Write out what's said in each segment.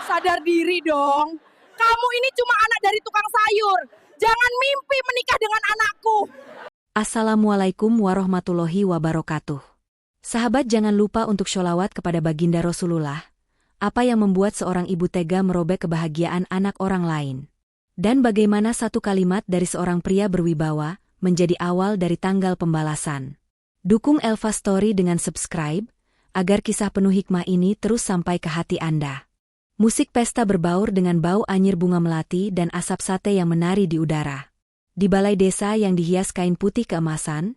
Sadar diri dong. Kamu ini cuma anak dari tukang sayur. Jangan mimpi menikah dengan anakku. Assalamualaikum warahmatullahi wabarakatuh. Sahabat, jangan lupa untuk sholawat kepada baginda Rasulullah. Apa yang membuat seorang ibu tega merobek kebahagiaan anak orang lain? Dan bagaimana satu kalimat dari seorang pria berwibawa menjadi awal dari tanggal pembalasan? Dukung Elva Story dengan subscribe, agar kisah penuh hikmah ini terus sampai ke hati Anda. Musik pesta berbaur dengan bau anyir bunga melati dan asap sate yang menari di udara. Di balai desa yang dihias kain putih keemasan,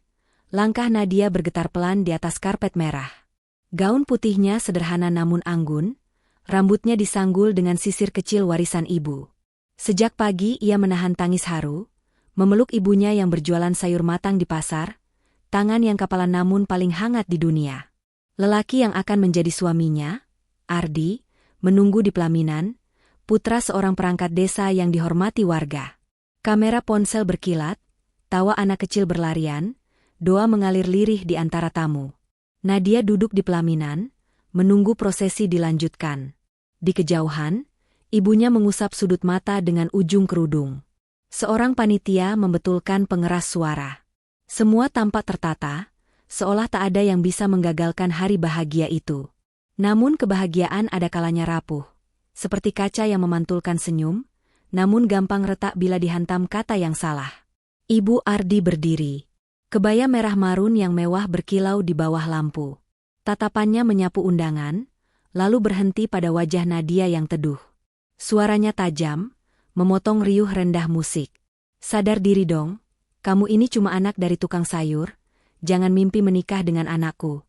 langkah Nadia bergetar pelan di atas karpet merah. Gaun putihnya sederhana namun anggun, rambutnya disanggul dengan sisir kecil warisan ibu. Sejak pagi ia menahan tangis haru, memeluk ibunya yang berjualan sayur matang di pasar, tangan yang kapalan namun paling hangat di dunia. Lelaki yang akan menjadi suaminya, Ardi, menunggu di pelaminan, putra seorang perangkat desa yang dihormati warga. Kamera ponsel berkilat, tawa anak kecil berlarian, doa mengalir lirih di antara tamu. Nadia duduk di pelaminan, menunggu prosesi dilanjutkan. Di kejauhan, ibunya mengusap sudut mata dengan ujung kerudung. Seorang panitia membetulkan pengeras suara. Semua tampak tertata, seolah tak ada yang bisa menggagalkan hari bahagia itu. Namun kebahagiaan ada kalanya rapuh, seperti kaca yang memantulkan senyum, namun gampang retak bila dihantam kata yang salah. Ibu Ardi berdiri. Kebaya merah marun yang mewah berkilau di bawah lampu. Tatapannya menyapu undangan, lalu berhenti pada wajah Nadia yang teduh. Suaranya tajam, memotong riuh rendah musik. Sadar diri dong, kamu ini cuma anak dari tukang sayur, jangan mimpi menikah dengan anakku.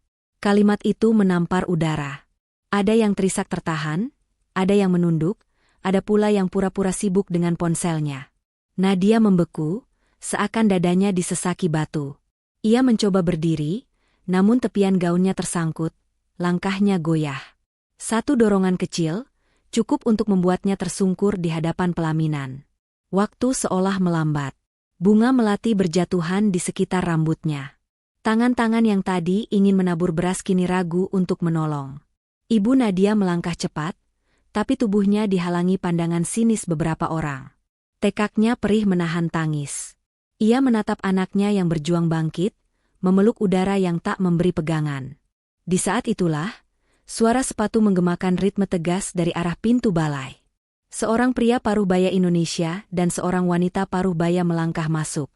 Kalimat itu menampar udara. Ada yang terisak tertahan, ada yang menunduk, ada pula yang pura-pura sibuk dengan ponselnya. Nadia membeku, seakan dadanya disesaki batu. Ia mencoba berdiri, namun tepian gaunnya tersangkut, langkahnya goyah. Satu dorongan kecil, cukup untuk membuatnya tersungkur di hadapan pelaminan. Waktu seolah melambat. Bunga melati berjatuhan di sekitar rambutnya. Tangan-tangan yang tadi ingin menabur beras kini ragu untuk menolong. Ibu Nadia melangkah cepat, tapi tubuhnya dihalangi pandangan sinis beberapa orang. Tekaknya perih menahan tangis. Ia menatap anaknya yang berjuang bangkit, memeluk udara yang tak memberi pegangan. Di saat itulah, suara sepatu menggemakan ritme tegas dari arah pintu balai. Seorang pria paruh baya Indonesia dan seorang wanita paruh baya melangkah masuk.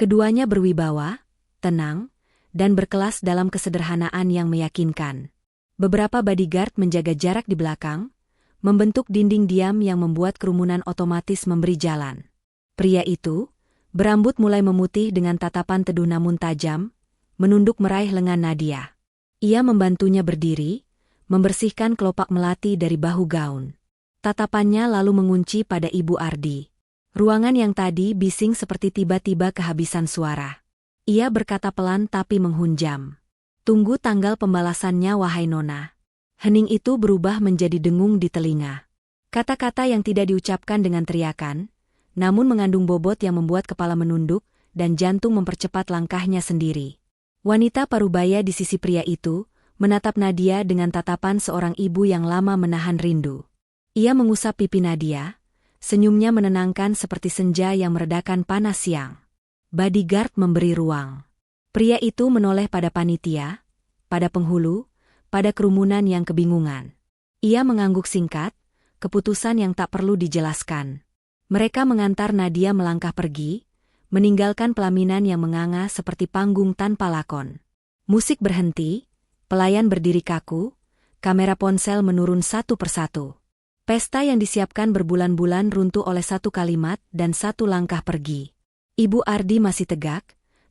Keduanya berwibawa, tenang, dan berkelas dalam kesederhanaan yang meyakinkan. Beberapa bodyguard menjaga jarak di belakang, membentuk dinding diam yang membuat kerumunan otomatis memberi jalan. Pria itu, berambut mulai memutih dengan tatapan teduh namun tajam, menunduk meraih lengan Nadia. Ia membantunya berdiri, membersihkan kelopak melati dari bahu gaun. Tatapannya lalu mengunci pada Ibu Ardi. Ruangan yang tadi bising seperti tiba-tiba kehabisan suara. Ia berkata pelan tapi menghunjam. Tunggu tanggal pembalasannya wahai Nona. Hening itu berubah menjadi dengung di telinga. Kata-kata yang tidak diucapkan dengan teriakan, namun mengandung bobot yang membuat kepala menunduk dan jantung mempercepat langkahnya sendiri. Wanita parubaya di sisi pria itu, menatap Nadia dengan tatapan seorang ibu yang lama menahan rindu. Ia mengusap pipi Nadia, senyumnya menenangkan seperti senja yang meredakan panas siang. Bodyguard memberi ruang. Pria itu menoleh pada panitia, pada penghulu, pada kerumunan yang kebingungan. Ia mengangguk singkat, keputusan yang tak perlu dijelaskan. Mereka mengantar Nadia melangkah pergi, meninggalkan pelaminan yang menganga seperti panggung tanpa lakon. Musik berhenti, pelayan berdiri kaku, kamera ponsel menurun satu persatu. Pesta yang disiapkan berbulan-bulan runtuh oleh satu kalimat dan satu langkah pergi. Ibu Ardi masih tegak,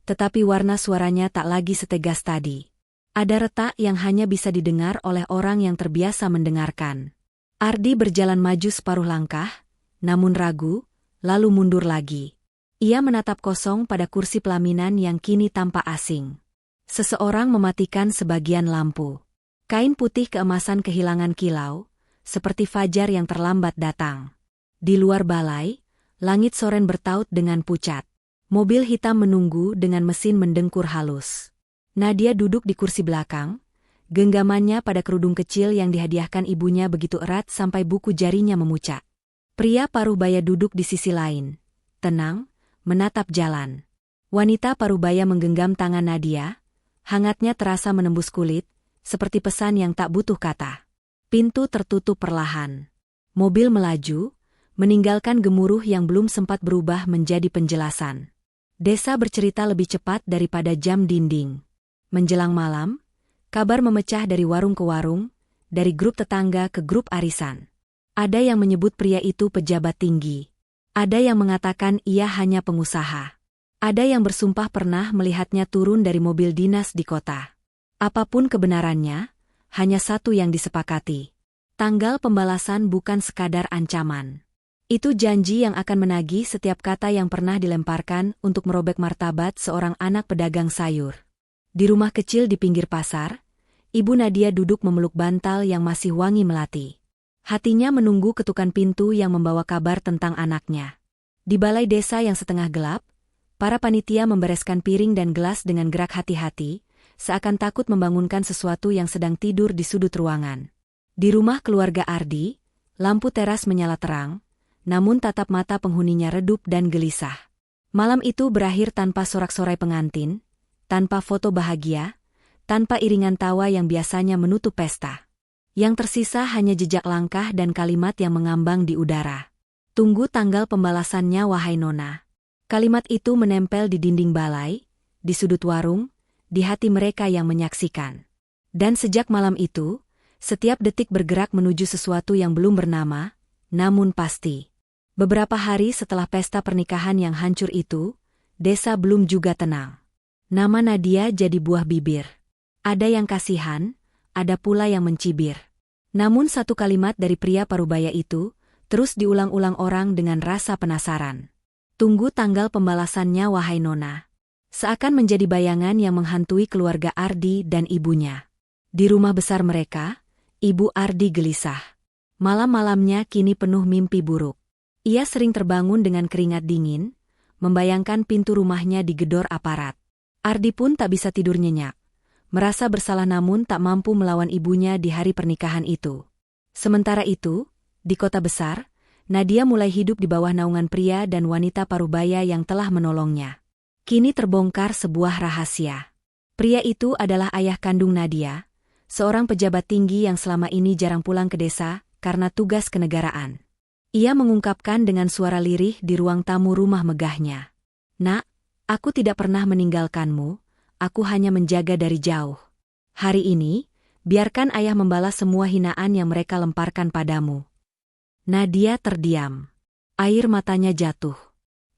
tetapi warna suaranya tak lagi setegas tadi. Ada retak yang hanya bisa didengar oleh orang yang terbiasa mendengarkan. Ardi berjalan maju separuh langkah, namun ragu, lalu mundur lagi. Ia menatap kosong pada kursi pelaminan yang kini tampak asing. Seseorang mematikan sebagian lampu. Kain putih keemasan kehilangan kilau, seperti fajar yang terlambat datang. Di luar balai, langit soren bertaut dengan pucat. Mobil hitam menunggu dengan mesin mendengkur halus. Nadia duduk di kursi belakang, Genggamannya pada kerudung kecil yang dihadiahkan ibunya begitu erat sampai buku jarinya memucat. Pria paruh baya duduk di sisi lain. Tenang, menatap jalan. Wanita paruh baya menggenggam tangan Nadia. Hangatnya terasa menembus kulit, seperti pesan yang tak butuh kata. Pintu tertutup perlahan. Mobil melaju, meninggalkan gemuruh yang belum sempat berubah menjadi penjelasan. Desa bercerita lebih cepat daripada jam dinding. Menjelang malam, kabar memecah dari warung ke warung, dari grup tetangga ke grup arisan. Ada yang menyebut pria itu pejabat tinggi. Ada yang mengatakan ia hanya pengusaha. Ada yang bersumpah pernah melihatnya turun dari mobil dinas di kota. Apapun kebenarannya, hanya satu yang disepakati. Tanggal pembalasan bukan sekadar ancaman. Itu janji yang akan menagih setiap kata yang pernah dilemparkan untuk merobek martabat seorang anak pedagang sayur. Di rumah kecil di pinggir pasar, Ibu Nadia duduk memeluk bantal yang masih wangi melati. Hatinya menunggu ketukan pintu yang membawa kabar tentang anaknya. Di balai desa yang setengah gelap, para panitia membereskan piring dan gelas dengan gerak hati-hati, seakan takut membangunkan sesuatu yang sedang tidur di sudut ruangan. Di rumah keluarga Ardi, lampu teras menyala terang, namun tatap mata penghuninya redup dan gelisah. Malam itu berakhir tanpa sorak-sorai pengantin, tanpa foto bahagia, tanpa iringan tawa yang biasanya menutup pesta. Yang tersisa hanya jejak langkah dan kalimat yang mengambang di udara. Tunggu tanggal pembalasannya wahai Nona. Kalimat itu menempel di dinding balai, di sudut warung, di hati mereka yang menyaksikan. Dan sejak malam itu, setiap detik bergerak menuju sesuatu yang belum bernama, namun pasti. Beberapa hari setelah pesta pernikahan yang hancur itu, desa belum juga tenang. Nama Nadia jadi buah bibir. Ada yang kasihan, ada pula yang mencibir. Namun satu kalimat dari pria parubaya itu, terus diulang-ulang orang dengan rasa penasaran. Tunggu tanggal pembalasannya wahai Nona. Seakan menjadi bayangan yang menghantui keluarga Ardi dan ibunya. Di rumah besar mereka, Ibu Ardi gelisah. Malam-malamnya kini penuh mimpi buruk. Ia sering terbangun dengan keringat dingin, membayangkan pintu rumahnya digedor aparat. Ardi pun tak bisa tidur nyenyak. Merasa bersalah namun tak mampu melawan ibunya di hari pernikahan itu. Sementara itu, di kota besar, Nadia mulai hidup di bawah naungan pria dan wanita parubaya yang telah menolongnya. Kini terbongkar sebuah rahasia. Pria itu adalah ayah kandung Nadia, seorang pejabat tinggi yang selama ini jarang pulang ke desa karena tugas kenegaraan. Ia mengungkapkan dengan suara lirih di ruang tamu rumah megahnya. Nak, aku tidak pernah meninggalkanmu, aku hanya menjaga dari jauh. Hari ini, biarkan ayah membalas semua hinaan yang mereka lemparkan padamu. Nadia terdiam. Air matanya jatuh.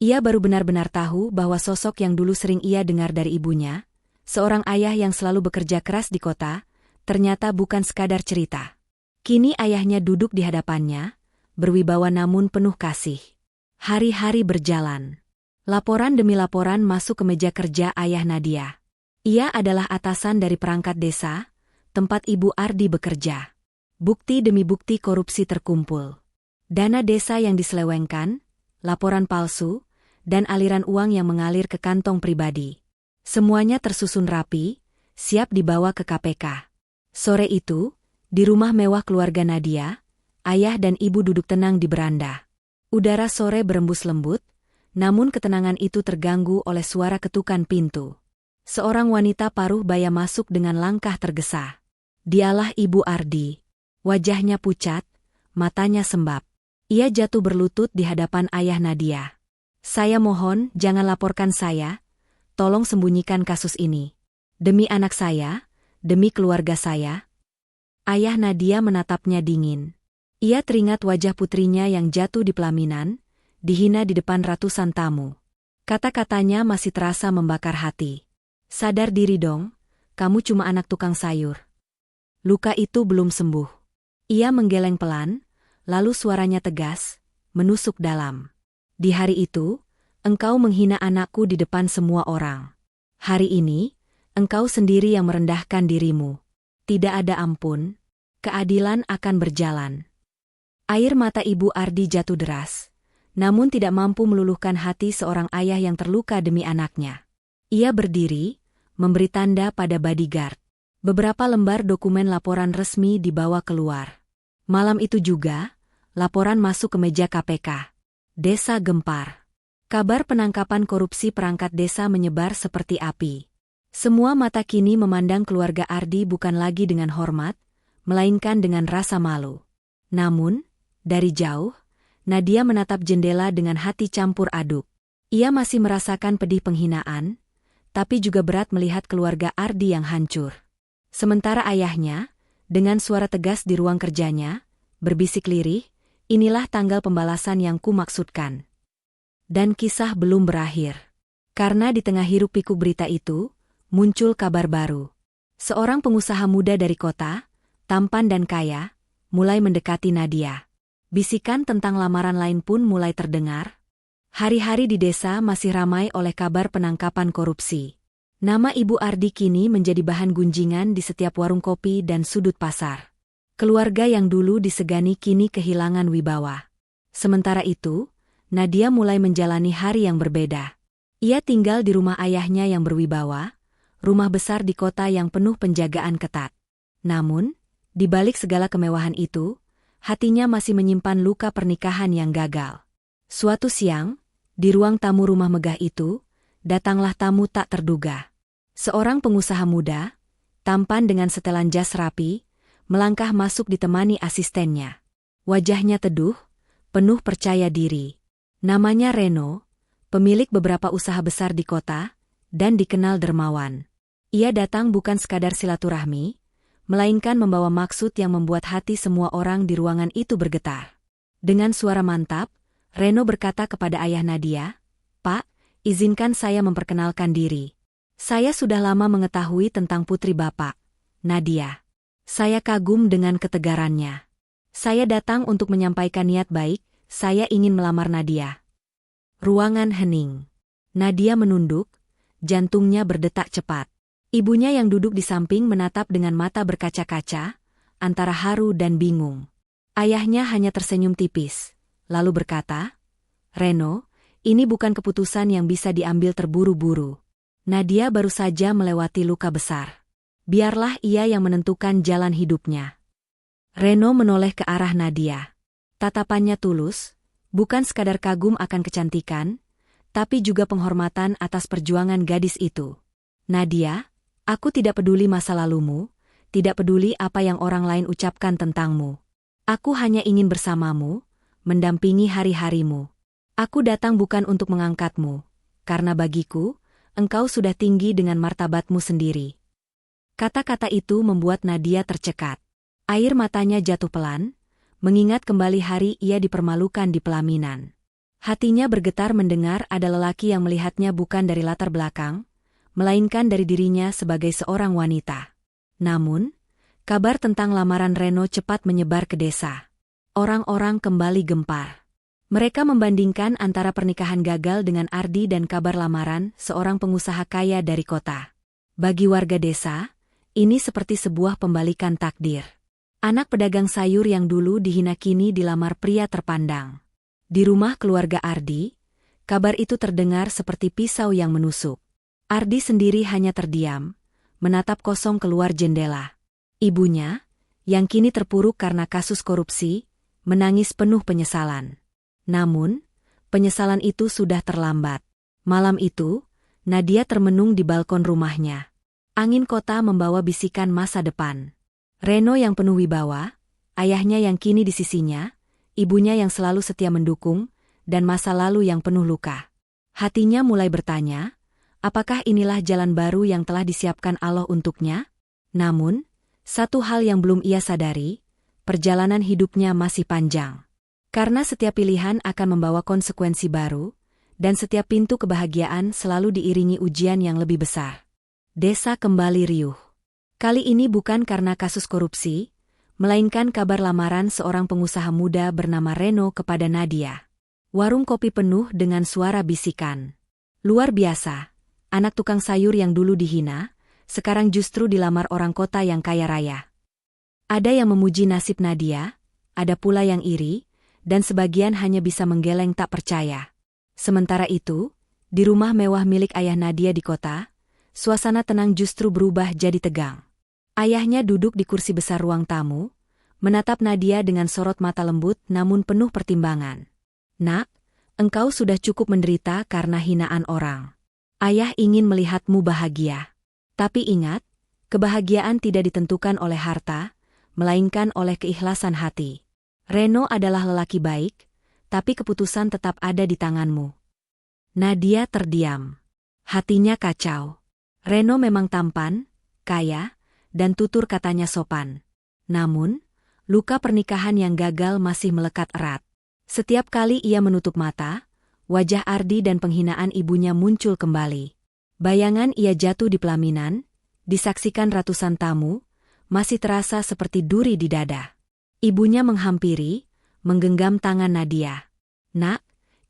Ia baru benar-benar tahu bahwa sosok yang dulu sering ia dengar dari ibunya, seorang ayah yang selalu bekerja keras di kota, ternyata bukan sekadar cerita. Kini ayahnya duduk di hadapannya, berwibawa namun penuh kasih. Hari-hari berjalan. Laporan demi laporan masuk ke meja kerja ayah Nadia. Ia adalah atasan dari perangkat desa, tempat Ibu Ardi bekerja. Bukti demi bukti korupsi terkumpul. Dana desa yang diselewengkan, laporan palsu, dan aliran uang yang mengalir ke kantong pribadi. Semuanya tersusun rapi, siap dibawa ke KPK. Sore itu, di rumah mewah keluarga Nadia, ayah dan ibu duduk tenang di beranda. Udara sore berembus lembut, namun ketenangan itu terganggu oleh suara ketukan pintu. Seorang wanita paruh baya masuk dengan langkah tergesa. Dialah Ibu Ardi. Wajahnya pucat, matanya sembab. Ia jatuh berlutut di hadapan ayah Nadia. Saya mohon jangan laporkan saya, tolong sembunyikan kasus ini. Demi anak saya, demi keluarga saya. Ayah Nadia menatapnya dingin. Ia teringat wajah putrinya yang jatuh di pelaminan, dihina di depan ratusan tamu. Kata-katanya masih terasa membakar hati. Sadar diri dong, kamu cuma anak tukang sayur. Luka itu belum sembuh. Ia menggeleng pelan, lalu suaranya tegas, menusuk dalam. Di hari itu, engkau menghina anakku di depan semua orang. Hari ini, engkau sendiri yang merendahkan dirimu. Tidak ada ampun, keadilan akan berjalan. Air mata Ibu Ardi jatuh deras, namun tidak mampu meluluhkan hati seorang ayah yang terluka demi anaknya. Ia berdiri, memberi tanda pada bodyguard. Beberapa lembar dokumen laporan resmi dibawa keluar. Malam itu juga, laporan masuk ke meja KPK. Desa gempar. Kabar penangkapan korupsi perangkat desa menyebar seperti api. Semua mata kini memandang keluarga Ardi bukan lagi dengan hormat, melainkan dengan rasa malu. Namun, dari jauh, Nadia menatap jendela dengan hati campur aduk. Ia masih merasakan pedih penghinaan, tapi juga berat melihat keluarga Ardi yang hancur. Sementara ayahnya, dengan suara tegas di ruang kerjanya, berbisik lirih, inilah tanggal pembalasan yang kumaksudkan. Dan kisah belum berakhir. Karena di tengah hiruk-pikuk berita itu, muncul kabar baru. Seorang pengusaha muda dari kota, tampan dan kaya, mulai mendekati Nadia. Bisikan tentang lamaran lain pun mulai terdengar. Hari-hari di desa masih ramai oleh kabar penangkapan korupsi. Nama Ibu Ardi kini menjadi bahan gunjingan di setiap warung kopi dan sudut pasar. Keluarga yang dulu disegani kini kehilangan wibawa. Sementara itu, Nadia mulai menjalani hari yang berbeda. Ia tinggal di rumah ayahnya yang berwibawa, rumah besar di kota yang penuh penjagaan ketat. Namun, di balik segala kemewahan itu, hatinya masih menyimpan luka pernikahan yang gagal. Suatu siang, di ruang tamu rumah megah itu, datanglah tamu tak terduga. Seorang pengusaha muda, tampan dengan setelan jas rapi, melangkah masuk ditemani asistennya. Wajahnya teduh, penuh percaya diri. Namanya Reno, pemilik beberapa usaha besar di kota, dan dikenal dermawan. Ia datang bukan sekadar silaturahmi, melainkan membawa maksud yang membuat hati semua orang di ruangan itu bergetar. Dengan suara mantap, Reno berkata kepada ayah Nadia, "Pak, izinkan saya memperkenalkan diri. Saya sudah lama mengetahui tentang putri Bapak, Nadia. Saya kagum dengan ketegarannya. Saya datang untuk menyampaikan niat baik, saya ingin melamar Nadia." Ruangan hening. Nadia menunduk, jantungnya berdetak cepat. Ibunya yang duduk di samping menatap dengan mata berkaca-kaca, antara haru dan bingung. Ayahnya hanya tersenyum tipis, lalu berkata, "Reno, ini bukan keputusan yang bisa diambil terburu-buru. Nadia baru saja melewati luka besar. Biarlah ia yang menentukan jalan hidupnya." Reno menoleh ke arah Nadia. Tatapannya tulus, bukan sekadar kagum akan kecantikan, tapi juga penghormatan atas perjuangan gadis itu. "Nadia, aku tidak peduli masa lalumu, tidak peduli apa yang orang lain ucapkan tentangmu. Aku hanya ingin bersamamu, mendampingi hari-harimu. Aku datang bukan untuk mengangkatmu, karena bagiku, engkau sudah tinggi dengan martabatmu sendiri." Kata-kata itu membuat Nadia tercekat. Air matanya jatuh pelan, mengingat kembali hari ia dipermalukan di pelaminan. Hatinya bergetar mendengar ada lelaki yang melihatnya bukan dari latar belakang, melainkan dari dirinya sebagai seorang wanita. Namun, kabar tentang lamaran Reno cepat menyebar ke desa. Orang-orang kembali gempar. Mereka membandingkan antara pernikahan gagal dengan Ardi dan kabar lamaran seorang pengusaha kaya dari kota. Bagi warga desa, ini seperti sebuah pembalikan takdir. Anak pedagang sayur yang dulu dihina kini dilamar pria terpandang. Di rumah keluarga Ardi, kabar itu terdengar seperti pisau yang menusuk. Ardi sendiri hanya terdiam, menatap kosong keluar jendela. Ibunya, yang kini terpuruk karena kasus korupsi, menangis penuh penyesalan. Namun, penyesalan itu sudah terlambat. Malam itu, Nadia termenung di balkon rumahnya. Angin kota membawa bisikan masa depan. Reno yang penuh wibawa, ayahnya yang kini di sisinya, ibunya yang selalu setia mendukung, dan masa lalu yang penuh luka. Hatinya mulai bertanya, apakah inilah jalan baru yang telah disiapkan Allah untuknya? Namun, satu hal yang belum ia sadari, perjalanan hidupnya masih panjang. Karena setiap pilihan akan membawa konsekuensi baru, dan setiap pintu kebahagiaan selalu diiringi ujian yang lebih besar. Desa kembali riuh. Kali ini bukan karena kasus korupsi, melainkan kabar lamaran seorang pengusaha muda bernama Reno kepada Nadia. Warung kopi penuh dengan suara bisikan. Luar biasa, anak tukang sayur yang dulu dihina, sekarang justru dilamar orang kota yang kaya raya. Ada yang memuji nasib Nadia, ada pula yang iri, dan sebagian hanya bisa menggeleng tak percaya. Sementara itu, di rumah mewah milik ayah Nadia di kota, suasana tenang justru berubah jadi tegang. Ayahnya duduk di kursi besar ruang tamu, menatap Nadia dengan sorot mata lembut namun penuh pertimbangan. Nak, engkau sudah cukup menderita karena hinaan orang. Ayah ingin melihatmu bahagia. Tapi ingat, kebahagiaan tidak ditentukan oleh harta, melainkan oleh keikhlasan hati. Reno adalah lelaki baik, tapi keputusan tetap ada di tanganmu. Nadia terdiam. Hatinya kacau. Reno memang tampan, kaya, dan tutur katanya sopan. Namun, luka pernikahan yang gagal masih melekat erat. Setiap kali ia menutup mata, wajah Ardi dan penghinaan ibunya muncul kembali. Bayangan ia jatuh di pelaminan, disaksikan ratusan tamu, masih terasa seperti duri di dada. Ibunya menghampiri, menggenggam tangan Nadia. Nak,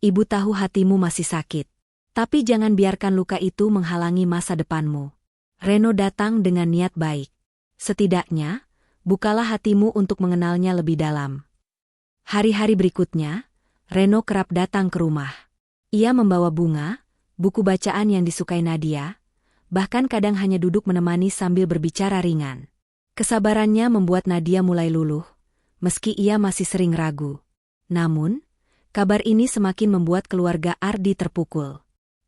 ibu tahu hatimu masih sakit. Tapi jangan biarkan luka itu menghalangi masa depanmu. Reno datang dengan niat baik. Setidaknya, bukalah hatimu untuk mengenalnya lebih dalam. Hari-hari berikutnya, Reno kerap datang ke rumah. Ia membawa bunga, buku bacaan yang disukai Nadia, bahkan kadang hanya duduk menemani sambil berbicara ringan. Kesabarannya membuat Nadia mulai luluh, meski ia masih sering ragu. Namun, kabar ini semakin membuat keluarga Ardi terpukul.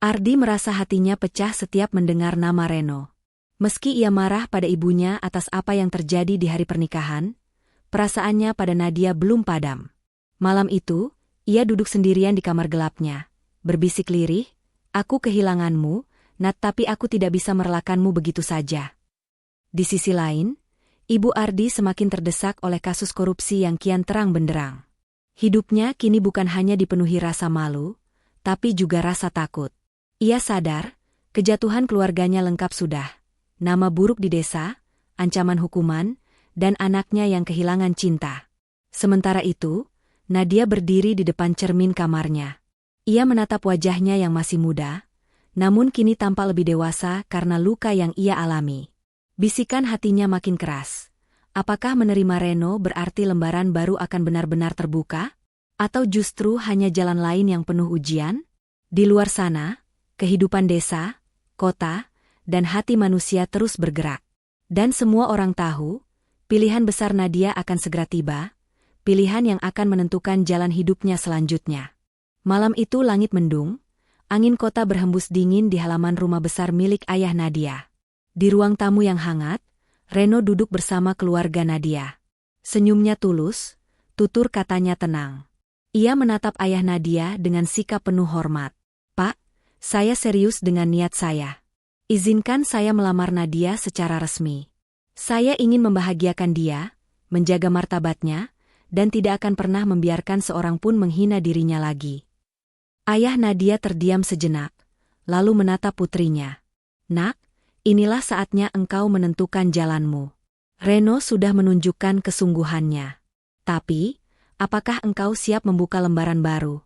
Ardi merasa hatinya pecah setiap mendengar nama Reno. Meski ia marah pada ibunya atas apa yang terjadi di hari pernikahan, perasaannya pada Nadia belum padam. Malam itu, ia duduk sendirian di kamar gelapnya, berbisik lirih, "Aku kehilanganmu, Nat, tapi aku tidak bisa merelakanmu begitu saja." Di sisi lain, Ibu Ardi semakin terdesak oleh kasus korupsi yang kian terang benderang. Hidupnya kini bukan hanya dipenuhi rasa malu, tapi juga rasa takut. Ia sadar, kejatuhan keluarganya lengkap sudah. Nama buruk di desa, ancaman hukuman, dan anaknya yang kehilangan cinta. Sementara itu, Nadia berdiri di depan cermin kamarnya. Ia menatap wajahnya yang masih muda, namun kini tampak lebih dewasa karena luka yang ia alami. Bisikan hatinya makin keras. Apakah menerima Reno berarti lembaran baru akan benar-benar terbuka? Atau justru hanya jalan lain yang penuh ujian? Di luar sana, kehidupan desa, kota, dan hati manusia terus bergerak. Dan semua orang tahu, pilihan besar Nadia akan segera tiba, pilihan yang akan menentukan jalan hidupnya selanjutnya. Malam itu langit mendung, angin kota berhembus dingin di halaman rumah besar milik ayah Nadia. Di ruang tamu yang hangat, Reno duduk bersama keluarga Nadia. Senyumnya tulus, tutur katanya tenang. Ia menatap ayah Nadia dengan sikap penuh hormat. "Pak, saya serius dengan niat saya. Izinkan saya melamar Nadia secara resmi. Saya ingin membahagiakan dia, menjaga martabatnya, dan tidak akan pernah membiarkan seorang pun menghina dirinya lagi." Ayah Nadia terdiam sejenak, lalu menatap putrinya. "Nak, inilah saatnya engkau menentukan jalanmu. Reno sudah menunjukkan kesungguhannya. Tapi, apakah engkau siap membuka lembaran baru?"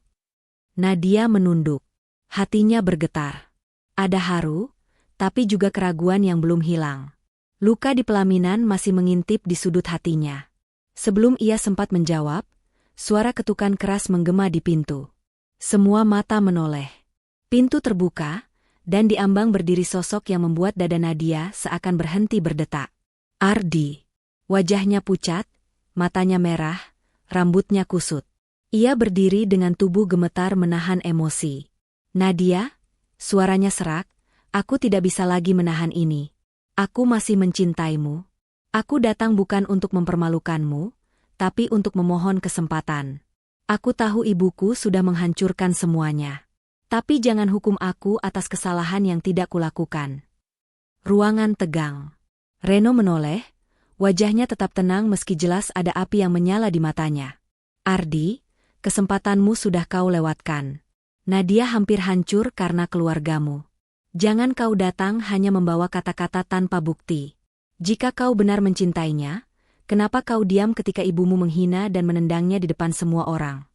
Nadia menunduk. Hatinya bergetar. Ada haru, tapi juga keraguan yang belum hilang. Luka di pelaminan masih mengintip di sudut hatinya. Sebelum ia sempat menjawab, suara ketukan keras menggema di pintu. Semua mata menoleh. Pintu terbuka, dan di ambang berdiri sosok yang membuat dada Nadia seakan berhenti berdetak. Ardi. Wajahnya pucat, matanya merah, rambutnya kusut. Ia berdiri dengan tubuh gemetar menahan emosi. "Nadia," suaranya serak, "aku tidak bisa lagi menahan ini. Aku masih mencintaimu. Aku datang bukan untuk mempermalukanmu, tapi untuk memohon kesempatan. Aku tahu ibuku sudah menghancurkan semuanya. Tapi jangan hukum aku atas kesalahan yang tidak kulakukan." Ruangan tegang. Reno menoleh, wajahnya tetap tenang meski jelas ada api yang menyala di matanya. "Ardi, kesempatanmu sudah kau lewatkan. Nadia hampir hancur karena keluargamu. Jangan kau datang hanya membawa kata-kata tanpa bukti. Jika kau benar mencintainya, kenapa kau diam ketika ibumu menghina dan menendangnya di depan semua orang?"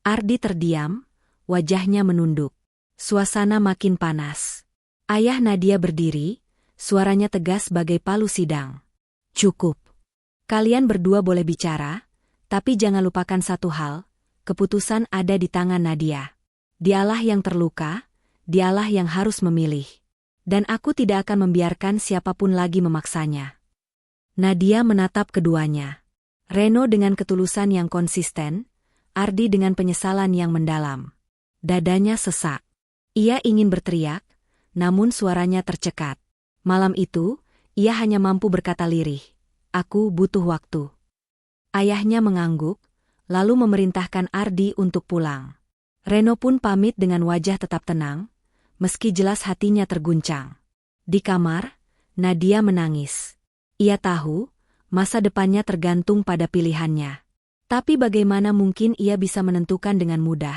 Ardi terdiam, wajahnya menunduk. Suasana makin panas. Ayah Nadia berdiri, suaranya tegas bagai palu sidang. "Cukup. Kalian berdua boleh bicara, tapi jangan lupakan satu hal, keputusan ada di tangan Nadia. Dialah yang terluka, dialah yang harus memilih. Dan aku tidak akan membiarkan siapapun lagi memaksanya." Nadia menatap keduanya. Reno dengan ketulusan yang konsisten, Ardi dengan penyesalan yang mendalam. Dadanya sesak. Ia ingin berteriak, namun suaranya tercekat. Malam itu, ia hanya mampu berkata lirih, "Aku butuh waktu." Ayahnya mengangguk, lalu memerintahkan Ardi untuk pulang. Reno pun pamit dengan wajah tetap tenang, meski jelas hatinya terguncang. Di kamar, Nadia menangis. Ia tahu, masa depannya tergantung pada pilihannya. Tapi bagaimana mungkin ia bisa menentukan dengan mudah,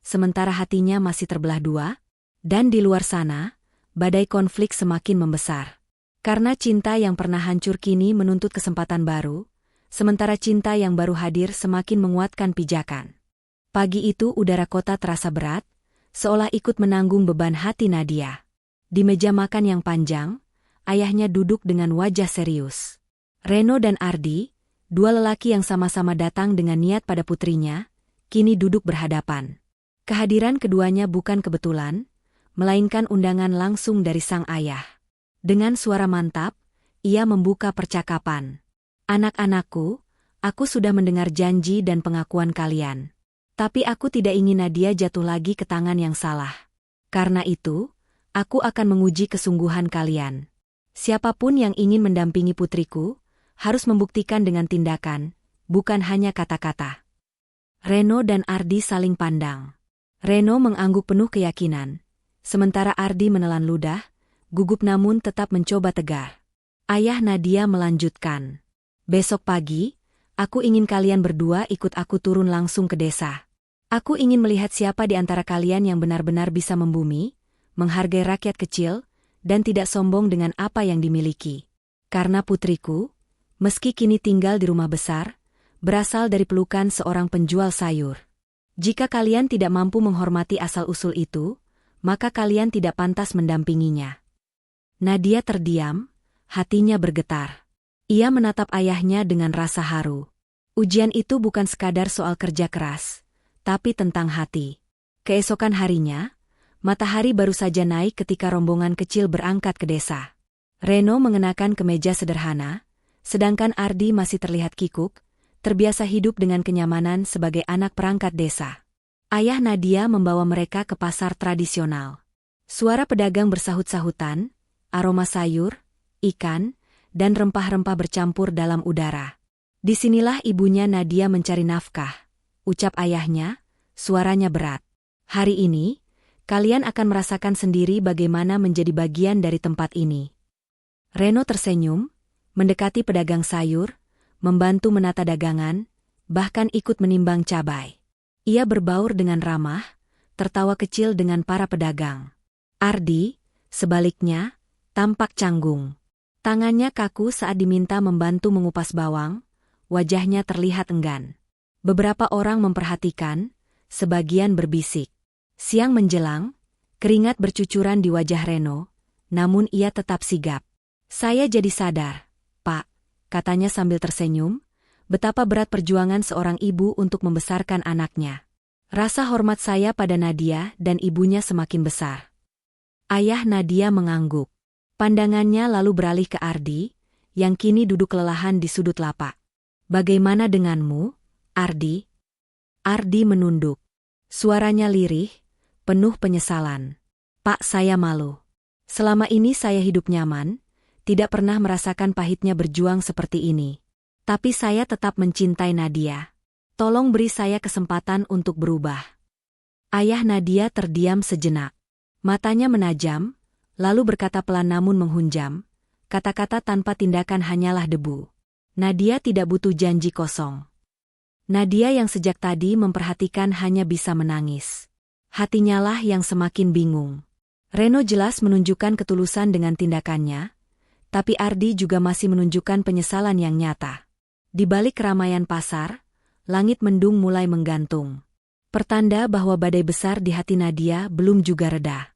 sementara hatinya masih terbelah dua? Dan di luar sana, badai konflik semakin membesar. Karena cinta yang pernah hancur kini menuntut kesempatan baru, sementara cinta yang baru hadir semakin menguatkan pijakan. Pagi itu udara kota terasa berat, seolah ikut menanggung beban hati Nadia. Di meja makan yang panjang, ayahnya duduk dengan wajah serius. Reno dan Ardi, dua lelaki yang sama-sama datang dengan niat pada putrinya, kini duduk berhadapan. Kehadiran keduanya bukan kebetulan, melainkan undangan langsung dari sang ayah. Dengan suara mantap, ia membuka percakapan. "Anak-anakku, aku sudah mendengar janji dan pengakuan kalian. Tapi aku tidak ingin Nadia jatuh lagi ke tangan yang salah. Karena itu, aku akan menguji kesungguhan kalian. Siapapun yang ingin mendampingi putriku, harus membuktikan dengan tindakan, bukan hanya kata-kata." Reno dan Ardi saling pandang. Reno mengangguk penuh keyakinan, sementara Ardi menelan ludah, gugup namun tetap mencoba tegar. Ayah Nadia melanjutkan, "Besok pagi, aku ingin kalian berdua ikut aku turun langsung ke desa. Aku ingin melihat siapa di antara kalian yang benar-benar bisa membumi, menghargai rakyat kecil, dan tidak sombong dengan apa yang dimiliki. Karena putriku, meski kini tinggal di rumah besar, berasal dari pelukan seorang penjual sayur. Jika kalian tidak mampu menghormati asal-usul itu, maka kalian tidak pantas mendampinginya." Nadia terdiam, hatinya bergetar. Ia menatap ayahnya dengan rasa haru. Ujian itu bukan sekadar soal kerja keras, tapi tentang hati. Keesokan harinya, matahari baru saja naik ketika rombongan kecil berangkat ke desa. Reno mengenakan kemeja sederhana, sedangkan Ardi masih terlihat kikuk, terbiasa hidup dengan kenyamanan sebagai anak perangkat desa. Ayah Nadia membawa mereka ke pasar tradisional. Suara pedagang bersahut-sahutan, aroma sayur, ikan, dan rempah-rempah bercampur dalam udara. Disinilah ibunya Nadia mencari nafkah, ucap ayahnya, suaranya berat. "Hari ini, kalian akan merasakan sendiri bagaimana menjadi bagian dari tempat ini." Reno tersenyum, mendekati pedagang sayur, membantu menata dagangan, bahkan ikut menimbang cabai. Ia berbaur dengan ramah, tertawa kecil dengan para pedagang. Ardi, sebaliknya, tampak canggung. Tangannya kaku saat diminta membantu mengupas bawang, wajahnya terlihat enggan. Beberapa orang memperhatikan, sebagian berbisik. Siang menjelang, keringat bercucuran di wajah Reno, namun ia tetap sigap. "Saya jadi sadar, Pak," katanya sambil tersenyum, "betapa berat perjuangan seorang ibu untuk membesarkan anaknya. Rasa hormat saya pada Nadia dan ibunya semakin besar." Ayah Nadia mengangguk. Pandangannya lalu beralih ke Ardi, yang kini duduk kelelahan di sudut lapak. "Bagaimana denganmu, Ardi?" Ardi menunduk. Suaranya lirih, penuh penyesalan. "Pak, saya malu. Selama ini saya hidup nyaman, tidak pernah merasakan pahitnya berjuang seperti ini. Tapi saya tetap mencintai Nadia. Tolong beri saya kesempatan untuk berubah." Ayah Nadia terdiam sejenak. Matanya menajam, lalu berkata pelan namun menghunjam, kata-kata tanpa tindakan hanyalah debu. Nadia tidak butuh janji kosong. Nadia yang sejak tadi memperhatikan hanya bisa menangis. Hatinya lah yang semakin bingung. Reno jelas menunjukkan ketulusan dengan tindakannya, tapi Ardi juga masih menunjukkan penyesalan yang nyata. Di balik keramaian pasar, langit mendung mulai menggantung. Pertanda bahwa badai besar di hati Nadia belum juga reda.